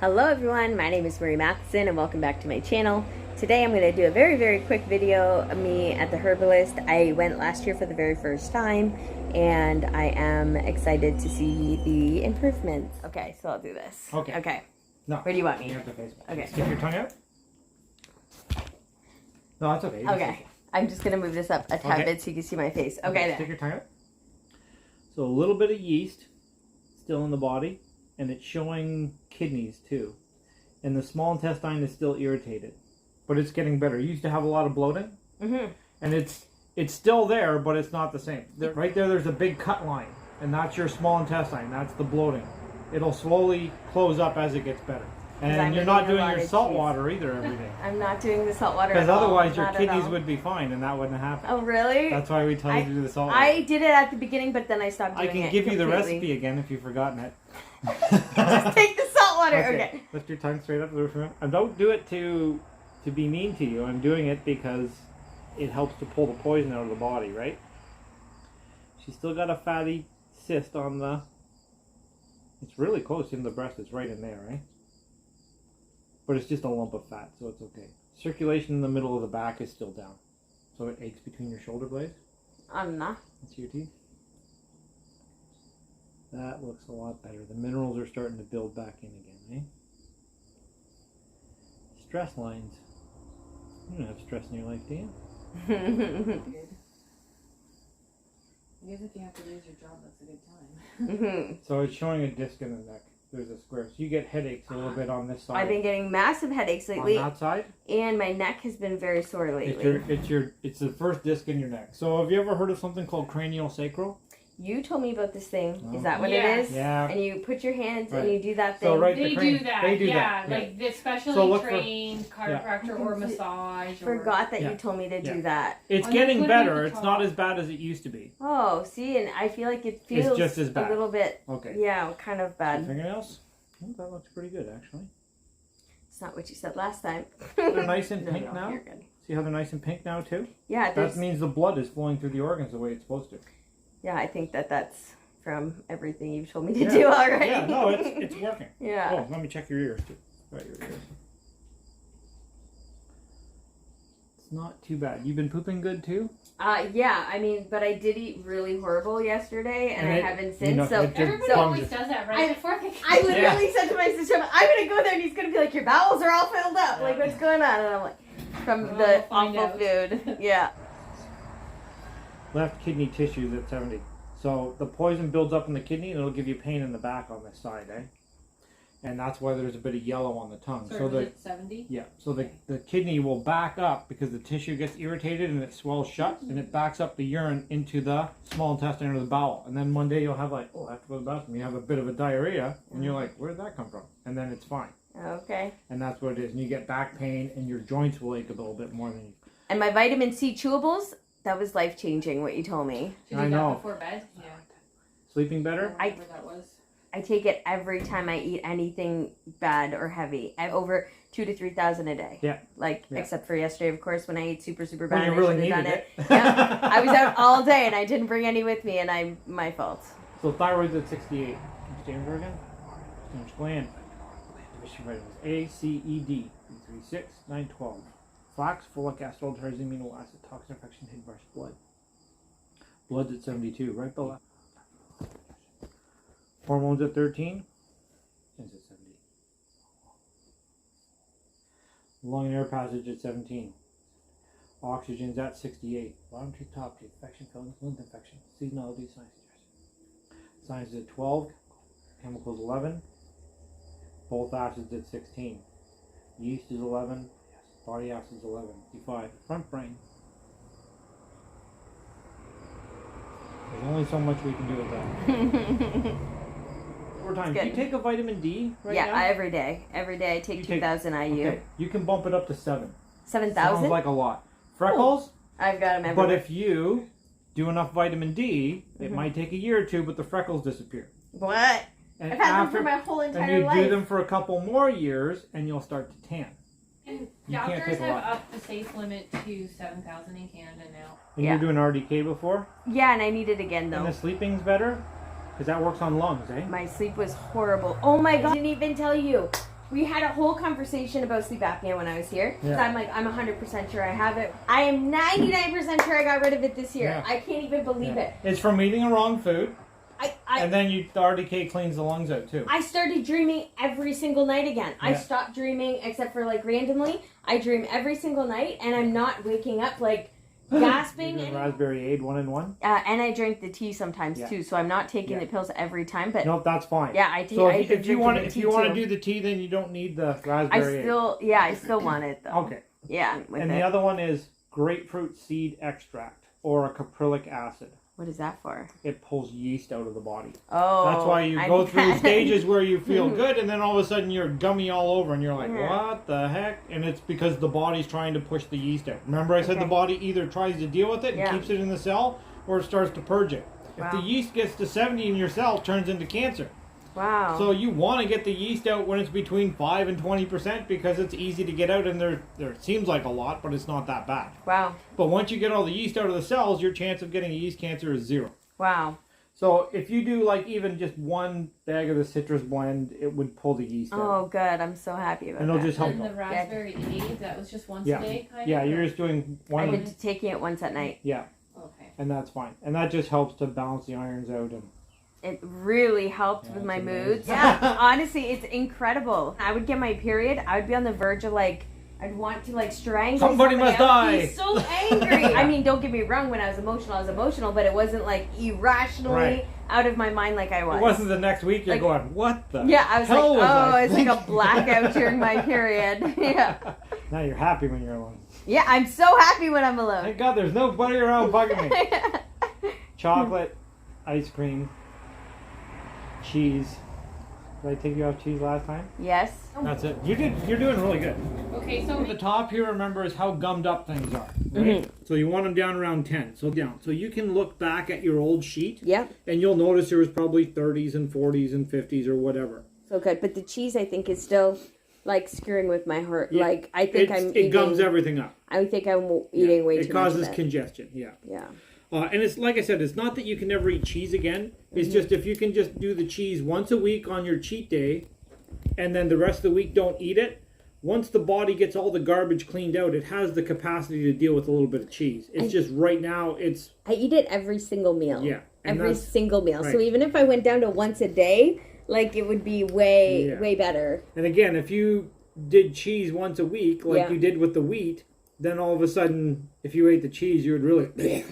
Hello everyone, my name is Marie Matheson and welcome back to my channel. Today I'm going to do a very quick video of me at the herbalist. I went last year for the very first time and I am excited to see the improvements. Okay, so I'll do this. Okay. No. Where do you want me? You have to face me. Okay. Stick your tongue out. No, that's okay. Okay. I'm just going to move this up a tad bit so you can see my face. Okay then. Stick your tongue out. So a little bit of yeast still in the body. And it's showing kidneys too. And the small intestine is still irritated. But it's getting better. You used to have a lot of bloating. And it's still there, but it's not the same. Right there, there's a big cut line. And that's your small intestine. That's the bloating. It'll slowly close up as it gets better. And you're not doing your salt water either every day. I'm not doing the salt water because otherwise your kidneys would be fine and that wouldn't happen. Oh, really? That's why we tell you to do the salt water. I did it at the beginning, but then I stopped doing it. I can give you the recipe again if you've forgotten it. Just take the salt water. Okay. Lift your tongue straight up. And don't do it to be mean to you. I'm doing it because it helps to pull the poison out of the body, right? She's still got a fatty cyst on the... It's really close in the breast. It's right in there, right? But it's just a lump of fat, so it's okay. Circulation in the middle of the back is still down. So it aches between your shoulder blades. I'm not. That's your teeth. That looks a lot better. The minerals are starting to build back in again, eh? Stress lines. You don't have stress in your life, do you? I guess if you have to lose your job, that's a good time. So it's showing a disc in the neck. There's a square. So you get headaches a little bit on this side. I've been getting massive headaches lately. On that side? And my neck has been very sore lately. It's the first disc in your neck. So have you ever heard of something called cranial sacral? You told me about this thing. Oh. Is that what it is? Yeah. And you put your hands and you do that thing. So They do that. They do yeah, that. Like the specially trained for, chiropractor or massage. Forgot that you told me to do that. It's getting better. It's not as bad as it used to be. Oh, see, and I feel like it feels it's just as bad. a little bit. Okay. Yeah, kind of bad. Fingernails? Oh, that looks pretty good, actually. It's not what you said last time. They're nice and pink now. You're good. See how they're nice and pink now too? Yeah. That means the blood is flowing through the organs the way it's supposed to. Yeah, I think that's from everything you've told me to do already. Yeah, no, it's working. Yeah. Oh, let me check your ears too. Right, your ears. It's not too bad. You've been pooping good too? Yeah, I mean, but I did eat really horrible yesterday, and I haven't since. You know, so everybody always does that right before they I literally said to my sister, I'm going to go there, and he's going to be like, your bowels are all filled up. Like, what's going on? And I'm like, from the awful food. Yeah. Left kidney tissues at 70. So the poison builds up in the kidney and it'll give you pain in the back on this side, eh? And that's why there's a bit of yellow on the tongue. So the 70? Yeah. So the kidney will back up because the tissue gets irritated and it swells shut and it backs up the urine into the small intestine or the bowel. And then one day you'll have like, oh, I have to go to the bathroom. You have a bit of a diarrhea and you're like, where did that come from? And then it's fine. Okay. And that's what it is. And you get back pain and your joints will ache a little bit more than you. And my vitamin C chewables, that was life-changing, what you told me. Did you do that before bed? Yeah. Sleeping better? I remember that was. I take it every time I eat anything bad or heavy. I over 2,000 to 3,000 a day. Yeah. Except for yesterday, of course, when I ate super bad. When you really needed it. Yeah. I was out all day and I didn't bring any with me, and my fault. So thyroid's at 68. Stand for again. Stomach gland. Division vitamins A, C, E, D. 3, 6, 9, 12. Flax, folic acid, ultra amino acid, toxin infection, hidden brush, blood. Blood's at 72, right below. Hormones at 13. It's at 70. Lung and air passage at 17. Oxygen's at 68. Bottom tooth, top tooth, infection, fillings, lymph infection, seasonality, sinus congestion. Sinus at 12. Chemicals 11. Both acids at 16. Yeast is 11. Body acids 11. D5. Front brain. There's only so much we can do with that. Over time. Do you take a vitamin D right now? Yeah, every day. Every day I take 2,000 IU. Okay. You can bump it up to 7. 7,000? Sounds like a lot. Freckles? I've got them everywhere. But if you do enough vitamin D, it might take a year or two, but the freckles disappear. What? And I've had them for my whole entire life. And you do them for a couple more years, and you'll start to tan. And doctors have upped the safe limit to 7,000 in Canada now. And you're doing RDK before? Yeah, and I need it again, though. And the sleeping's better? Because that works on lungs, eh? My sleep was horrible. Oh my god, I didn't even tell you. We had a whole conversation about sleep apnea when I was here. Yeah. So I'm like, I'm 100% sure I have it. I am 99% sure I got rid of it this year. Yeah. I can't even believe it. It's from eating the wrong food. And then the RDK cleans the lungs out too. I started dreaming every single night again. I stopped dreaming except for like randomly. I dream every single night and I'm not waking up like gasping. And raspberry aid 1-in-1. And I drink the tea sometimes too, so I'm not taking the pills every time. But nope, that's fine. Yeah, I take. So I if you want to do the tea, then you don't need the raspberry aid. I still want it though. Okay. Yeah. And the other one is grapefruit seed extract or a caprylic acid. What is that for? It pulls yeast out of the body. Oh. That's why you go through stages where you feel good and then all of a sudden you're gummy all over and you're like, what the heck? And it's because the body's trying to push the yeast out. Remember I said the body either tries to deal with it and keeps it in the cell or it starts to purge it. If the yeast gets to 70 in your cell, it turns into cancer. Wow. So you want to get the yeast out when it's between 5 and 20% because it's easy to get out and there seems like a lot, but it's not that bad. Wow. But once you get all the yeast out of the cells, your chance of getting a yeast cancer is 0. Wow. So if you do like even just one bag of the citrus blend, it would pull the yeast out. Oh, good. I'm so happy about that. And it'll just help. And the raspberry aid, that was just once a day kind of? Yeah, you're just doing one. I've been taking it once at night. Yeah. Okay. And that's fine. And that just helps to balance the irons out. And it really helped with my amazing. moods. Yeah, honestly, it's incredible. I would get my period. I would be on the verge of like, I'd want to like strangle somebody must die. He's so angry. I mean, don't get me wrong. When I was emotional, but it wasn't like irrationally out of my mind like I was. It wasn't the next week you're going, what the I was hell like, it's like a blackout during my period. Yeah. Now you're happy when you're alone. Yeah, I'm so happy when I'm alone. Thank God there's nobody around bugging me. Chocolate, ice cream, cheese. Did I take you off cheese last time? Yes. That's it. You're doing really good. Okay, so At the top here, remember, is how gummed up things are. Right? So you want them down around 10. So down. So you can look back at your old sheet. Yep. And you'll notice there was probably 30s and 40s and 50s or whatever. So good. But the cheese, I think, is still like screwing with my heart. Yeah. Like, I think it gums everything up. I think I'm eating way too much. It causes congestion. Yeah. Yeah. And it's like I said, it's not that you can never eat cheese again. It's just if you can just do the cheese once a week on your cheat day, and then the rest of the week don't eat it. Once the body gets all the garbage cleaned out, it has the capacity to deal with a little bit of cheese. It's just right now, I eat it every single meal. Yeah. Every single meal. Right. So even if I went down to once a day, like it would be way better. And again, if you did cheese once a week, like you did with the wheat, then all of a sudden, if you ate the cheese, you would really...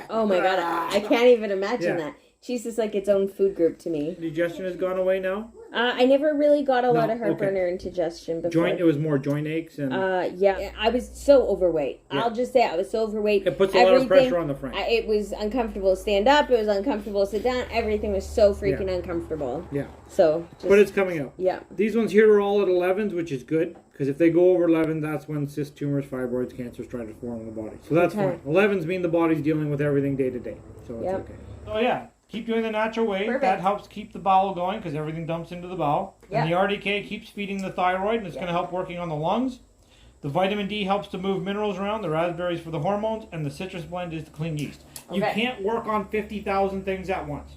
Oh my God, I can't even imagine that. Cheese is like its own food group to me. Digestion has gone away now? I never really got a lot of heartburn or indigestion before. It was more joint aches and... I was so overweight. Yeah. I'll just say I was so overweight. It puts a lot of pressure on the frame. It was uncomfortable to stand up. It was uncomfortable to sit down. Everything was so freaking uncomfortable. Yeah. So... but it's coming out. Yeah. These ones here are all at 11s, which is good. Because if they go over 11, that's when cysts, tumors, fibroids, cancers try to form in the body. So that's fine. 11s mean the body's dealing with everything day to day. So it's okay. So yeah, keep doing the natural way. Perfect. That helps keep the bowel going because everything dumps into the bowel. Yep. And the RDK keeps feeding the thyroid and it's going to help working on the lungs. The vitamin D helps to move minerals around. The raspberries for the hormones. And the citrus blend is to clean yeast. Okay. You can't work on 50,000 things at once.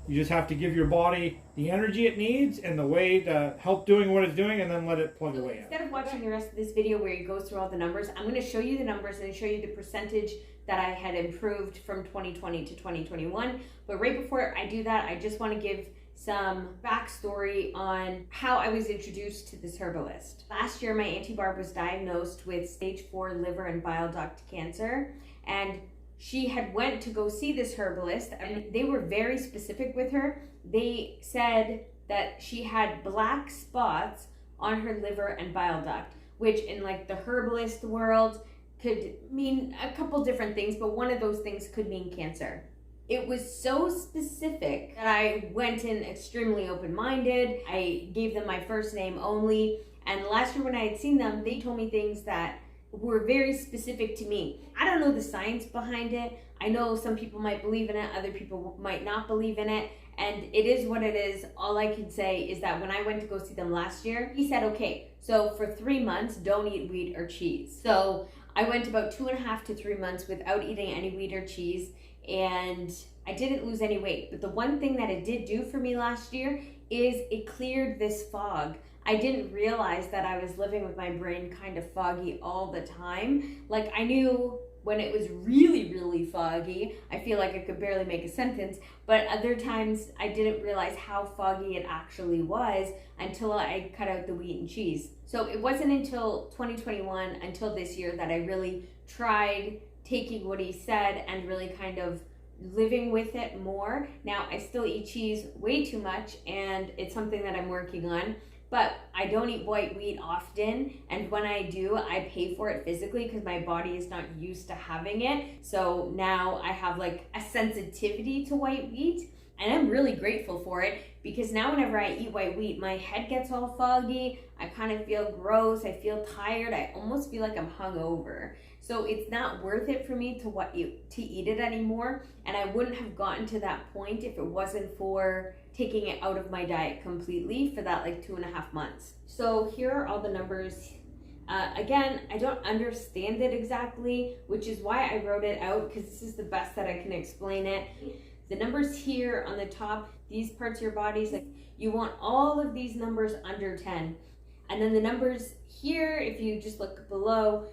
You just have to give your body the energy it needs and the way to help doing what it's doing and then let it plug away. Instead of watching the rest of this video where it goes through all the numbers, I'm going to show you the numbers and show you the percentage that I had improved from 2020 to 2021. But right before I do that, I just want to give some backstory on how I was introduced to this herbalist. Last year, my Auntie Barb was diagnosed with stage 4 liver and bile duct cancer, and she had went to go see this herbalist, and they were very specific with her. They said that she had black spots on her liver and bile duct, which in like the herbalist world could mean a couple different things, but one of those things could mean cancer. It was so specific that I went in extremely open-minded. I gave them my first name only, and last year when I had seen them, they told me things that were very specific to me. I don't know the science behind it. I know some people might believe in it, other people might not believe in it, and it is what it is. All I can say is that when I went to go see them last year, he said, okay, so for 3 months, don't eat wheat or cheese. So I went about 2.5 to 3 months without eating any wheat or cheese, and I didn't lose any weight. But the one thing that it did do for me last year is it cleared this fog I didn't realize that I was living with my brain kind of foggy all the time. Like, I knew when it was really, really foggy, I feel like I could barely make a sentence, but other times I didn't realize how foggy it actually was until I cut out the wheat and cheese. So it wasn't until 2021, until this year, that I really tried taking what he said and really kind of living with it more. Now, I still eat cheese way too much, and it's something that I'm working on. But I don't eat white wheat often, and when I do, I pay for it physically because my body is not used to having it. So now I have like a sensitivity to white wheat, and I'm really grateful for it because now whenever I eat white wheat, my head gets all foggy, I kind of feel gross, I feel tired, I almost feel like I'm hungover. So it's not worth it for me to eat it anymore, and I wouldn't have gotten to that point if it wasn't for taking it out of my diet completely for that like 2.5 months. So here are all the numbers. Again, I don't understand it exactly, which is why I wrote it out, because this is the best that I can explain it. The numbers here on the top, these parts of your bodies, like you want all of these numbers under 10. And then the numbers here, if you just look below,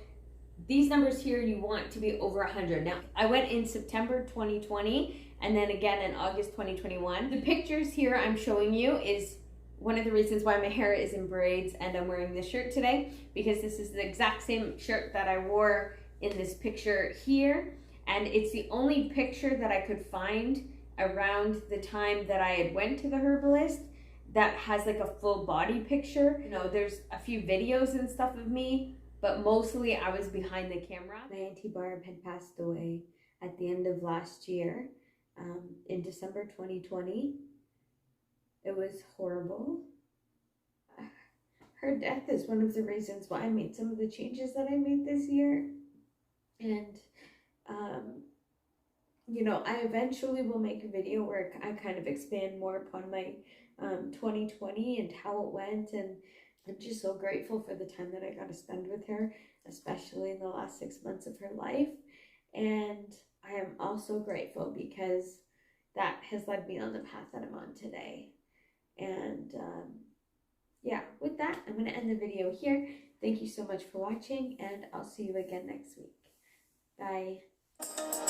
these numbers here you want to be over 100. Now, I went in September 2020 and then again in August 2021. The pictures here I'm showing you is one of the reasons why my hair is in braids and I'm wearing this shirt today, because this is the exact same shirt that I wore in this picture here. And it's the only picture that I could find around the time that I had went to the herbalist that has like a full body picture. You know, there's a few videos and stuff of me, but mostly I was behind the camera. My Auntie Barb had passed away at the end of last year, in December 2020. It was horrible. Her death is one of the reasons why I made some of the changes that I made this year. And, you know, I eventually will make a video where I kind of expand more upon my 2020 and how it went, and I'm just so grateful for the time that I got to spend with her, especially in the last 6 months of her life. And I am also grateful because that has led me on the path that I'm on today. And yeah, with that, I'm going to end the video here. Thank you so much for watching, and I'll see you again next week. Bye.